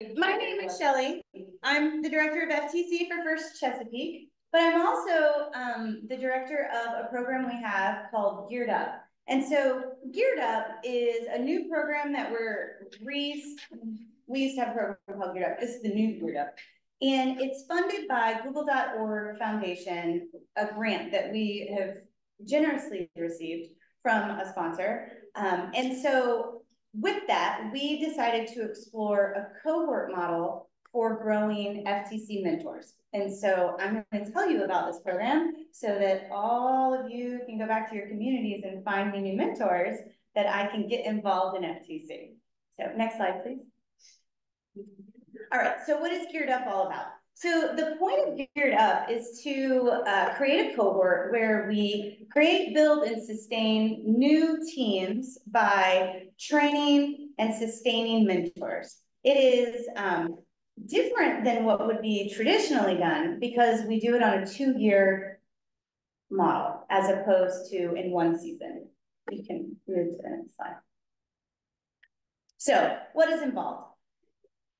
My name is Shelly. I'm the director of FTC for First Chesapeake, but I'm also the director of a program we have called Geared Up. And so Geared Up is a new program that we used to have a program called Geared Up. This is the new Geared Up. And it's funded by Google.org Foundation, a grant that we have generously received from a sponsor. And so with that, we decided to explore a cohort model for growing FTC mentors. And so I'm going to tell you about this program so that all of you can go back to your communities and find me new mentors that I can get involved in FTC. So next slide, please. All right, so what is Geared Up all about? So the point of Geared Up is to create a cohort where we create, build, and sustain new teams by training and sustaining mentors. It is different than what would be traditionally done because we do it on a 2-year model as opposed to in one season. You can move to the next slide. So what is involved?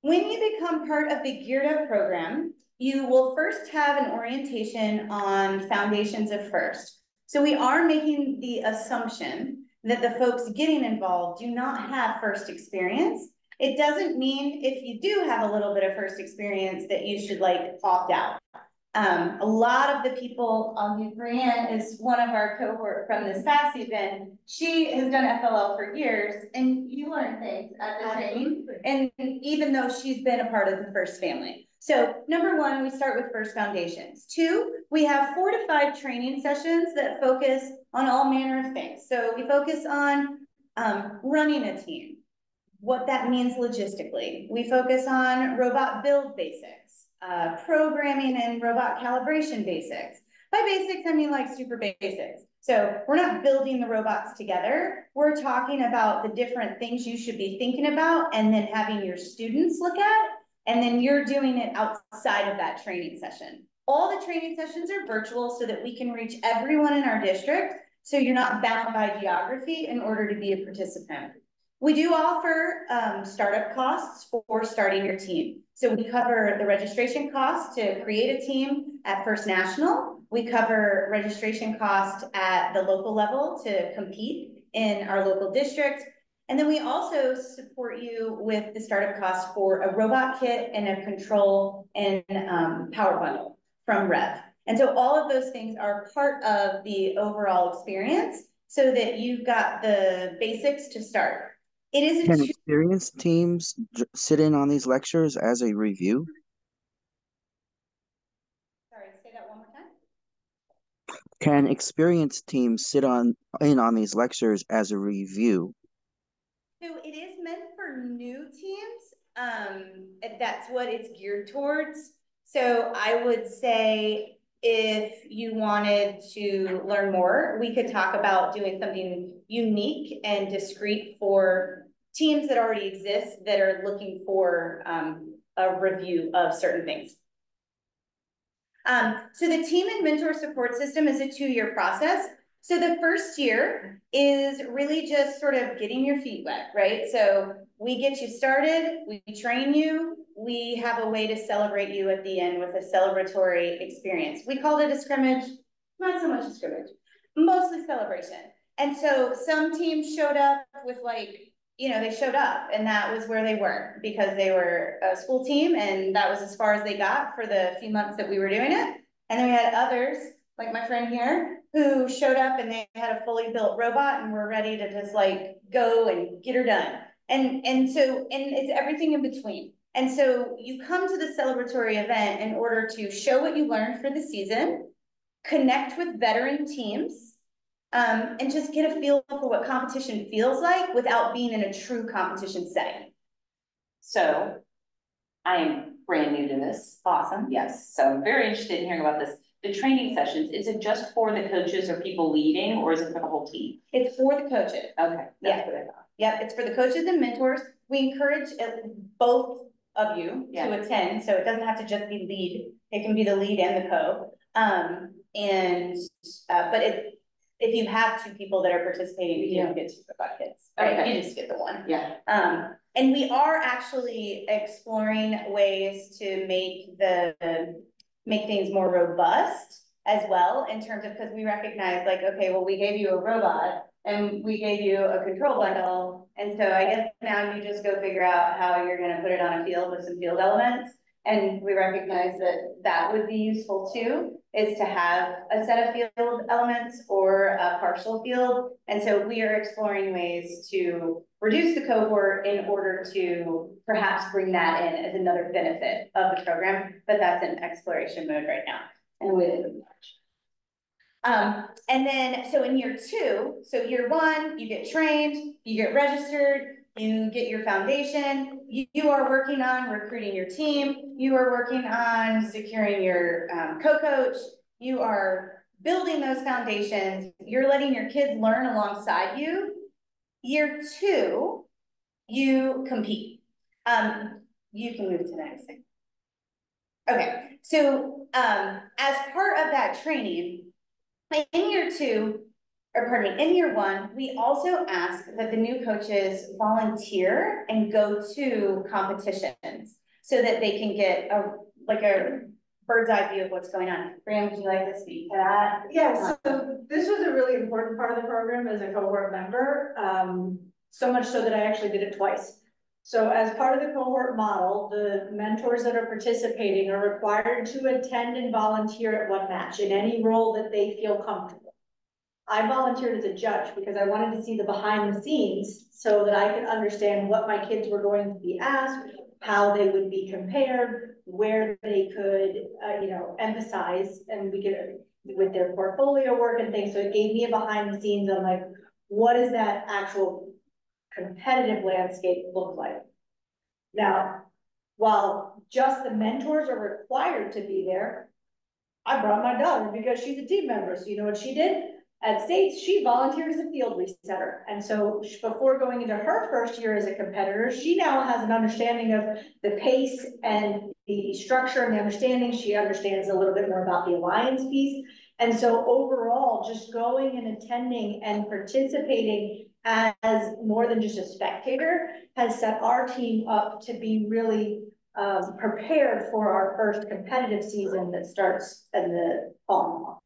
When you become part of the Geared Up program, you will first have an orientation on foundations of FIRST. So we are making the assumption that the folks getting involved do not have FIRST experience. It doesn't mean if you do have a little bit of FIRST experience that you should like opt out. A lot of the people, Brianne is one of our cohort from this past season. She has done FLL for years, and you learn things at the training, and even though she's been a part of the FIRST family. So number one, we start with FIRST foundations. 2, we have 4 to 5 training sessions that focus on all manner of things. So we focus on running a team, what that means logistically. We focus on robot build basics, programming and robot calibration basics. By basics, I mean like super basics. So we're not building the robots together. We're talking about the different things you should be thinking about and then having your students look at, and then you're doing it outside of that training session. All the training sessions are virtual so that we can reach everyone in our district, so you're not bound by geography in order to be a participant. We do offer startup costs for starting your team. So we cover the registration costs to create a team at First National. We cover registration costs at the local level to compete in our local district. And then we also support you with the startup costs for a robot kit and a control and power bundle from Rev. And so all of those things are part of the overall experience so that you've got the basics to start. It is Can experienced teams sit in on these lectures as a review? Sorry, say that one more time. Can experienced teams sit in on these lectures as a review? So it is meant for new teams. That's what it's geared towards. So I would say if you wanted to learn more, we could talk about doing something unique and discrete for teams that already exist that are looking for a review of certain things. So the team and mentor support system is a 2-year process. So the first year is really just sort of getting your feet wet, right? So we get you started, we train you, we have a way to celebrate you at the end with a celebratory experience. We called it a scrimmage, not so much a scrimmage, mostly celebration. And so some teams showed up with like, they showed up and that was where they were because they were a school team and that was as far as they got for the few months that we were doing it. And then we had others, like my friend here, who showed up and they had a fully built robot and were ready to just like go and get her done. And it's everything in between. And so you come to the celebratory event in order to show what you learned for the season, connect with veteran teams, and just get a feel for what competition feels like without being in a true competition setting. So I am brand new to this. Awesome. Yes. So I'm very interested in hearing about this. The training sessions, is it just for the coaches or people leading, or is it for the whole team? It's for the coaches. Okay. That's what I thought. Yep, it's for the coaches and mentors. We encourage both of you to attend, so it doesn't have to just be lead. It can be the lead and the co. But if you have two people that are participating, you don't get two robot kids, right? Okay. You just get the one. Yeah. And we are actually exploring ways to make things more robust as well, in terms of, because we recognize, like, okay, well, we gave you a robot and we gave you a control bundle, and so I guess now you just go figure out how you're gonna put it on a field with some field elements. And we recognize that that would be useful too, is to have a set of field elements or a partial field. And so we are exploring ways to reduce the cohort in order to perhaps bring that in as another benefit of the program, but that's in exploration mode right now. And with and then, so in year two, so year one, you get trained, you get registered, you get your foundation, you are working on recruiting your team, you are working on securing your co-coach, you are building those foundations, you're letting your kids learn alongside you. Year two, you compete. You can move to the next thing. Okay, so as part of that training, in year two, or pardon me, in year one, we also ask that the new coaches volunteer and go to competitions so that they can get a bird's eye view of what's going on. Brian, would you like to speak to that? Yeah, so this was a really important part of the program as a cohort member, so much so that I actually did it twice. So as part of the cohort model, the mentors that are participating are required to attend and volunteer at one match in any role that they feel comfortable. I volunteered as a judge because I wanted to see the behind the scenes so that I could understand what my kids were going to be asked, how they would be compared, where they could, emphasize, and we could, with their portfolio work and things. So it gave me a behind the scenes on, like, what does that actual competitive landscape look like? Now, while just the mentors are required to be there, I brought my daughter because she's a team member. So you know what she did? At States, she volunteered as a field resetter. And so before going into her first year as a competitor, she now has an understanding of the pace and the structure and the understanding. She understands a little bit more about the alliance piece. And so overall, just going and attending and participating as more than just a spectator has set our team up to be really prepared for our first competitive season that starts in the fall.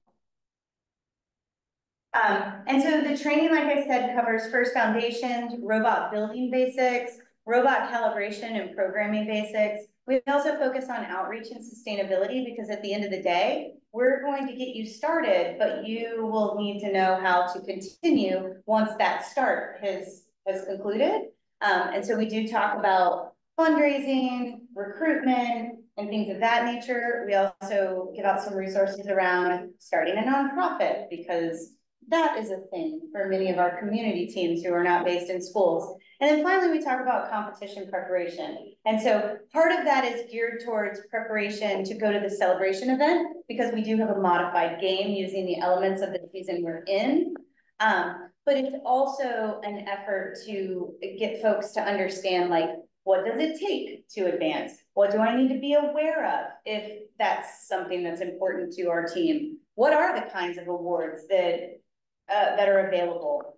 And so the training, like I said, covers first foundations, robot building basics, robot calibration and programming basics. We also focus on outreach and sustainability because at the end of the day, we're going to get you started, but you will need to know how to continue once that start has concluded. And so we do talk about fundraising, recruitment, and things of that nature. We also give out some resources around starting a nonprofit because that is a thing for many of our community teams who are not based in schools. And then finally, we talk about competition preparation. And so part of that is geared towards preparation to go to the celebration event because we do have a modified game using the elements of the season we're in. But it's also an effort to get folks to understand, like, what does it take to advance? What do I need to be aware of if that's something that's important to our team? What are the kinds of awards that are available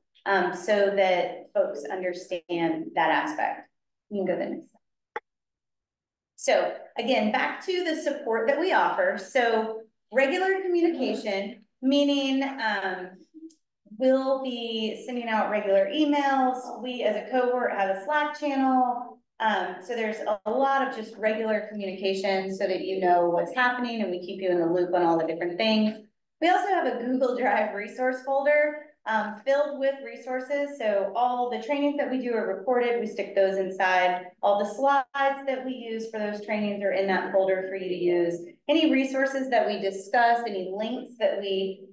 so that folks understand that aspect? You can go to the next slide. So again, back to the support that we offer. So regular communication, meaning we'll be sending out regular emails. We as a cohort have a Slack channel. So there's a lot of just regular communication so that you know what's happening and we keep you in the loop on all the different things. We also have a Google Drive resource folder filled with resources. So all the trainings that we do are recorded. We stick those inside. All the slides that we use for those trainings are in that folder for you to use. Any resources that we discuss, any links that we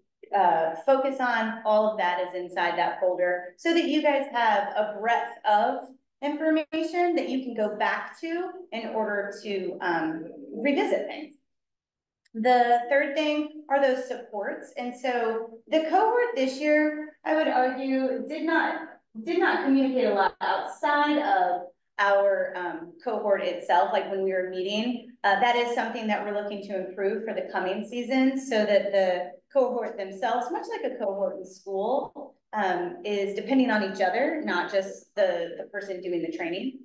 focus on, all of that is inside that folder so that you guys have a breadth of information that you can go back to in order to revisit things. The third thing are those supports. And so the cohort this year, I would argue, did not communicate a lot outside of our cohort itself, like when we were meeting, that is something that we're looking to improve for the coming season so that the cohort themselves, much like a cohort in school, is depending on each other, not just the person doing the training.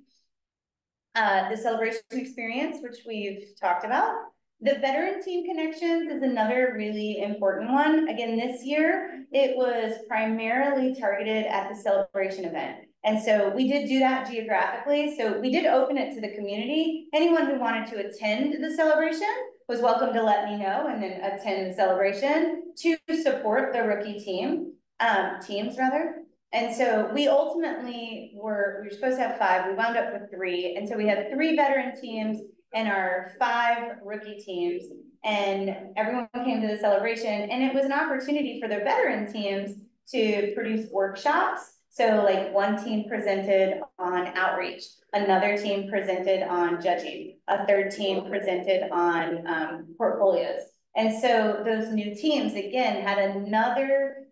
The celebration experience, which we've talked about. The veteran team connections is another really important one. Again, this year, it was primarily targeted at the celebration event. And so we did do that geographically. So we did open it to the community. Anyone who wanted to attend the celebration was welcome to let me know and then attend the celebration to support the rookie teams rather. And so we ultimately we were supposed to have 5, we wound up with 3. And so we had 3 veteran teams and our 5 rookie teams, and everyone came to the celebration, and it was an opportunity for the veteran teams to produce workshops. So like one team presented on outreach, another team presented on judging, a third team presented on portfolios. And so those new teams, again, had another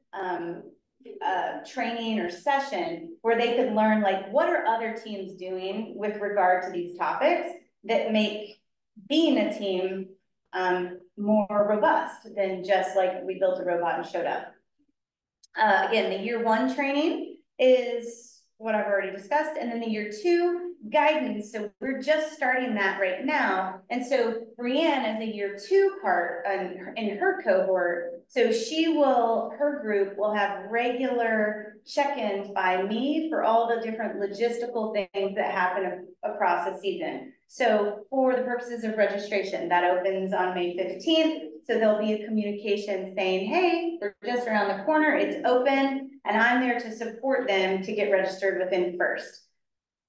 training or session where they could learn like what are other teams doing with regard to these topics that make being a team more robust than just like we built a robot and showed up. Again, the year 1 training is what I've already discussed, and then the year 2 guidance. So we're just starting that right now. And so Brianne as a year 2 part in her cohort, so her group will have regular check-ins by me for all the different logistical things that happen across the season. So for the purposes of registration, that opens on May 15th. So there'll be a communication saying, hey, we're just around the corner, it's open, and I'm there to support them to get registered within FIRST.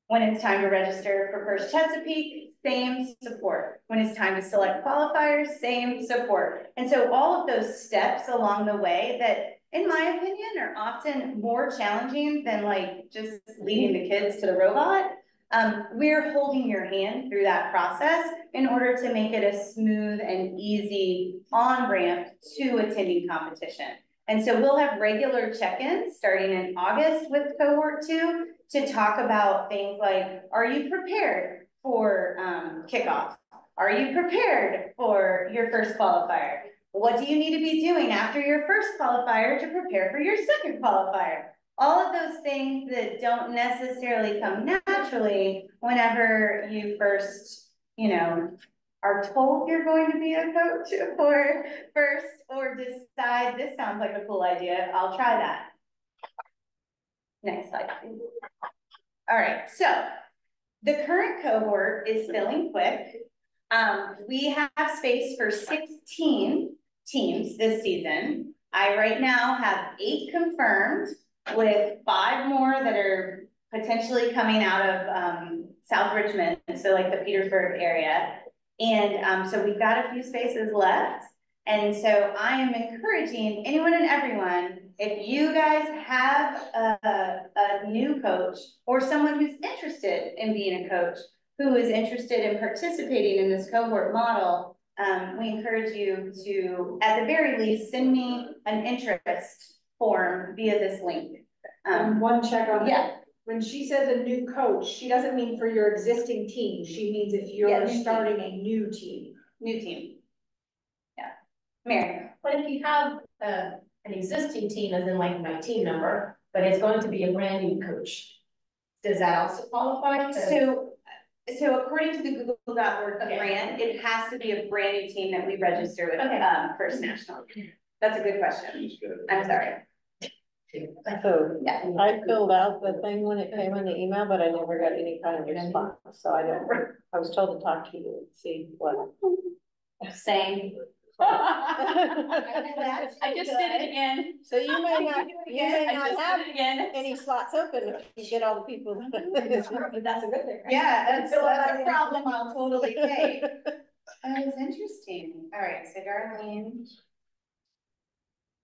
When it's time to register for FIRST Chesapeake, same support. When it's time to select qualifiers, same support. And so all of those steps along the way that, in my opinion, are often more challenging than like just leading the kids to the robot. We're holding your hand through that process in order to make it a smooth and easy on-ramp to attending competition. And so we'll have regular check-ins starting in August with cohort 2 to talk about things like, are you prepared for kickoff? Are you prepared for your first qualifier? What do you need to be doing after your first qualifier to prepare for your second qualifier? All of those things that don't necessarily come naturally whenever you first, are told you're going to be a coach or first, or decide this sounds like a cool idea, I'll try that. Next slide, please. All right, so the current cohort is filling quick. We have space for 16 teams this season. I right now have 8 confirmed, with 5 more that are potentially coming out of South Richmond, so like the Petersburg area. And so we've got a few spaces left. And so I am encouraging anyone and everyone, if you guys have a new coach or someone who's interested in being a coach, who is interested in participating in this cohort model, we encourage you to, at the very least, send me an interest form via this link. One check on that. Yeah. When she says a new coach, she doesn't mean for your existing team. She means if you're starting a new team. New team. Yeah. Mary. But if you have an existing team, as in like my team number, but it's going to be a brand new coach, does that also qualify? So according to the Google.org brand, it has to be a brand new team that we register with First National. That's a good question. I'm sorry. So Yeah. I filled out the thing when it came in the email, but I never got any kind of response. So I was told to talk to you and see what. Same. I just did it again. So you may not, have again. any slots open if you get all the people. That's a good thing. Right? Yeah, that's a problem I'll totally take. It's interesting. All right, so Darlene.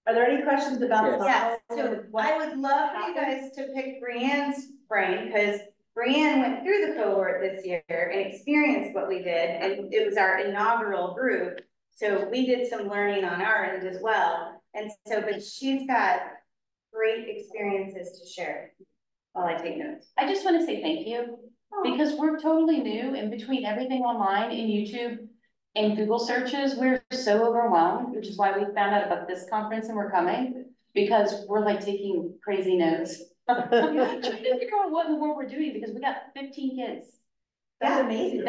Are there any questions about the Yes, model? so I would love for you guys to pick Brianne's brain, because Brianne went through the cohort this year and experienced what we did, and it was our inaugural group. So we did some learning on our end as well. And so, but she's got great experiences to share while I take notes. I just want to say thank you. Because we're totally new, and between everything online and YouTube and Google searches, we're so overwhelmed, which is why we found out about this conference and we're coming. Because we're like taking crazy notes. Trying to figure out what in the world we're doing, because we got 15 kids. That's amazing.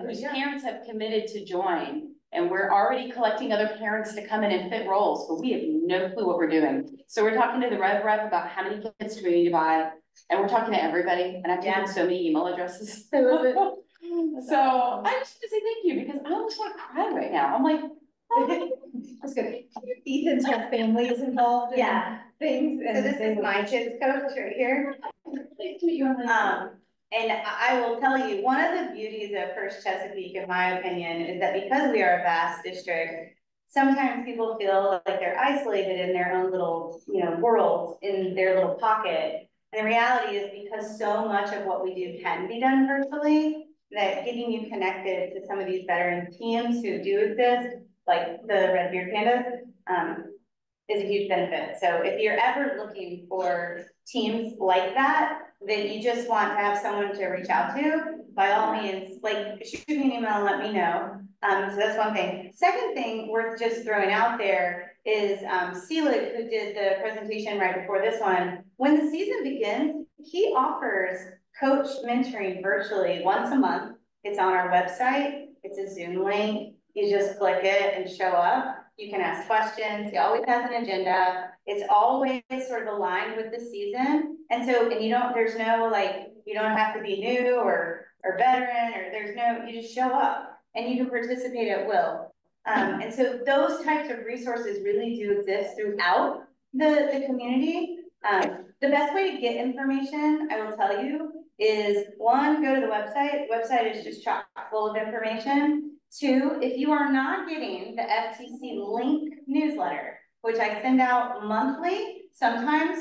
Whose parents have committed to join, and we're already collecting other parents to come in and fit roles, but we have no clue what we're doing. So we're talking to the Rev Rep about how many kids do we need to buy, and we're talking to everybody, and I've taken so many email addresses. So I just want to say thank you, because I almost want to cry right now. I'm like, oh. That's good. Ethan's whole family is involved in things. So this is my kids coach right here. And I will tell you, one of the beauties of First Chesapeake, in my opinion, is that because we are a vast district, sometimes people feel like they're isolated in their own little, world, in their little pocket. And the reality is, because so much of what we do can be done virtually, that getting you connected to some of these veteran teams who do exist, like the Red Beard Pandas, is a huge benefit. So if you're ever looking for teams like that you just want to have someone to reach out to, by all means, like, shoot me an email and let me know. So that's one thing. Second thing worth just throwing out there is Selig, who did the presentation right before this one. When the season begins, he offers coach mentoring virtually once a month. It's on our website. It's a Zoom link. You just click it and show up. You can ask questions. He always has an agenda. It's always sort of aligned with the season. And so, there's no, you don't have to be new or veteran, or you just show up and you can participate at will. And so those types of resources really do exist throughout the community. The best way to get information, I will tell you, is one, go to the website. The website is just chock full of information. Two, if you are not getting the FTC link newsletter, which I send out monthly, sometimes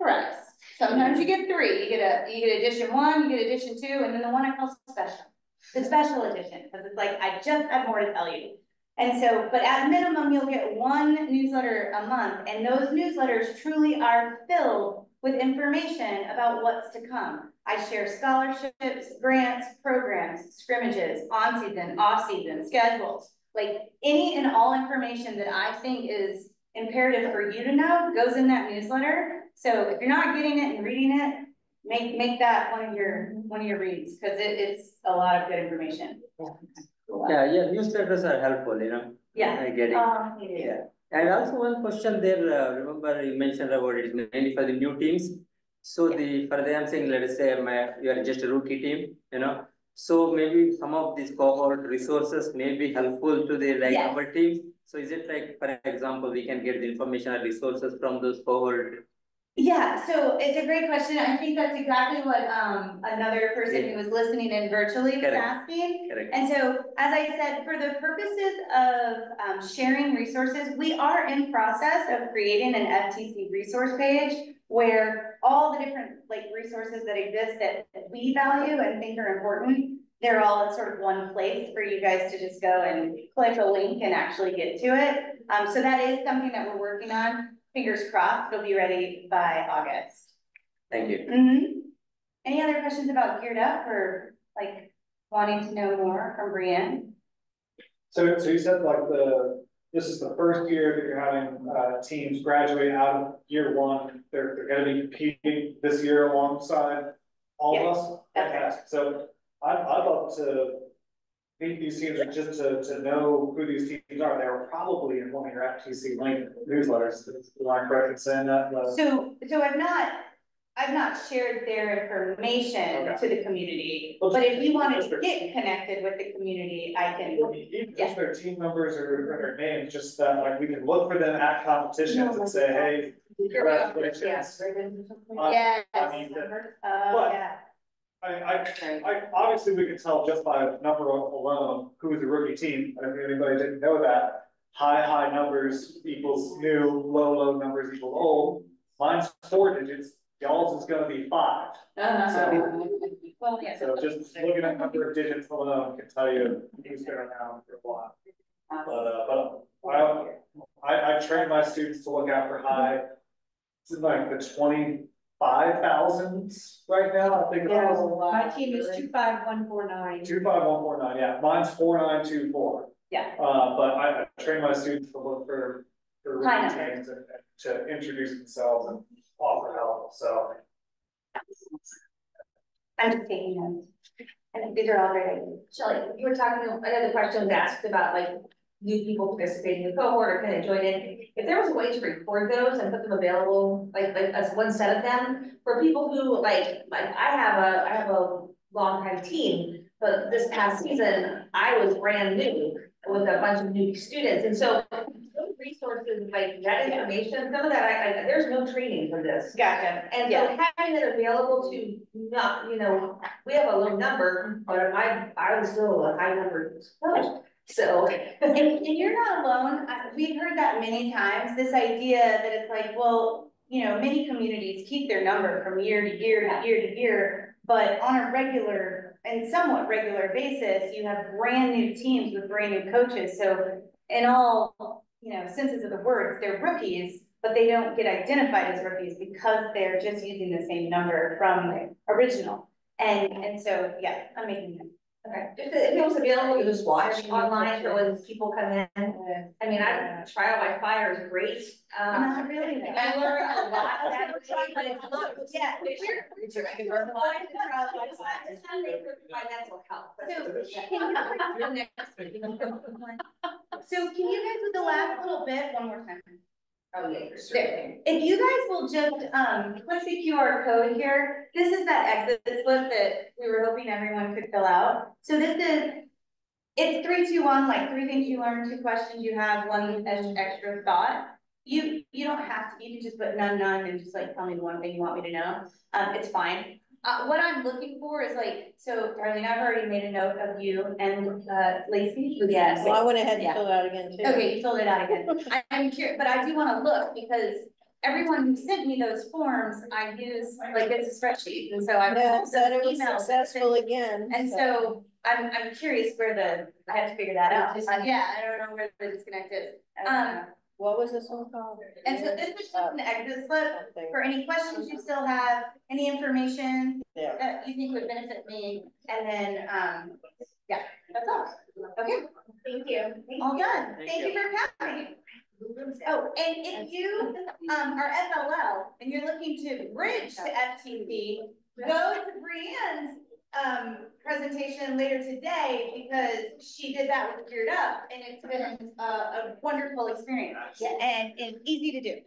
thrice. Sometimes you get 3. You get edition 1, you get edition 2, and then the one I call special. The special edition, because it's like, I just have more to tell you. And so, but at minimum, you'll get 1 newsletter a month, and those newsletters truly are filled with information about what's to come. I share scholarships, grants, programs, scrimmages, on-season, off-season, schedules, like any and all information that I think is imperative for you to know goes in that newsletter. So if you're not getting it and reading it, make that one of your reads, because it's a lot of good information. Yeah, newsletters are helpful, Yeah. I get it. Yeah. And also one question there, remember you mentioned about it mainly for the new teams. So I'm saying, let us say you are just a rookie team, so maybe some of these cohort resources may be helpful to the our teams. So is it like, for example, we can get the information or resources from those cohort? Yeah, so it's a great question. I think that's exactly what another person who was listening in virtually was asking. Correct. And so, as I said, for the purposes of sharing resources, we are in process of creating an FTC resource page where all the different resources that exist that we value and think are important, they're all in sort of one place for you guys to just go and click a link and actually get to it. So that is something that we're working on. Fingers crossed, it'll be ready by August. Thank you. Any other questions about Geared Up or wanting to know more from Brienne? So you said this is the first year that you're having teams graduate out of year 1. They're going to be competing this year alongside all of us. Fantastic. So I'd love to meet these teams, or just to know who these teams are. They were probably in one of your FTC link newsletters. Am I correct in saying that? So I've not shared their information to the community, but if you wanted to get connected with the community, I can. Even just their team numbers or their names, just that we can look for them at competitions and say, hey, congratulations. Yes. I obviously we can tell just by number alone who is a rookie team. I don't think anybody didn't know that. High numbers equals new, low numbers equals old. Mine's 4 digits. Y'all's is going to be 5. So just looking at number of digits alone can tell you who's been around for a while. But I train my students to look out for high. It's in the 20 5,000 right now, I think. My team is 25149. 25149, yeah, mine's 4924. Yeah. But I train my students to look for High rookie teams and to introduce themselves and offer help, so. I'm just taking notes. I think these are all great ideas. Shelly, you were talking, another question was asked about like new people participating in the cohort or kind of join in. If there was a way to record those and put them available, like as one set of them for people who like I have a long time team, but this past season I was brand new with a bunch of new students, and so those resources, like that information, some of that I there's no training for this. Gotcha. And so having it available to not, you know, we have a low number, but I was still a high number coach. So. And you're not alone. We've heard that many times, this idea that it's like, well, you know, many communities keep their number from year to year to year to year, but on a regular and somewhat regular basis, you have brand new teams with brand new coaches. So in all, you know, senses of the words, they're rookies, but they don't get identified as rookies because they're just using the same number from the original. And so, yeah, I'm making it. Okay, if it was available to just watch online for when people come in, I mean, trial by fire is great. Not really. I learned a lot of that, but it's not. Yeah, we're trying to provide the trial by fire. It's how they provide mental health. So can you guys with the last little bit, one more time? Oh, yeah, you're There. If you guys will just, push the QR code here, this is that exit slip that we were hoping everyone could fill out. So this is, it's 3, 2, 1, like 3 things you learned, 2 questions you have, 1 extra thought. You don't have to, you can just put none, and just like tell me the one thing you want me to know. It's fine. What I'm looking for is like, so Darlene, I've already made a note of you and, Lacey. Yes. Well, I went ahead and Yeah. filled it out again too. Okay, you filled it out again. I'm curious, but I do wanna look because everyone who sent me those forms, I use, like, it's a spreadsheet, and so I Yeah, pulled said it those was emails. successful again. And so I'm curious where I have to figure that out. Yeah, I don't know where the disconnect is. What was this one called? And so this is just an exit slip for any questions you still have, any information Yeah. that you think would benefit me, and then, yeah, that's all. Okay, Thank you. all done. Thank you for coming. Oh, and if you, are FLL and you're looking to bridge to FTC, go to Brienne's, presentation later today because she did that with Geared Up and it's been a wonderful experience and easy to do.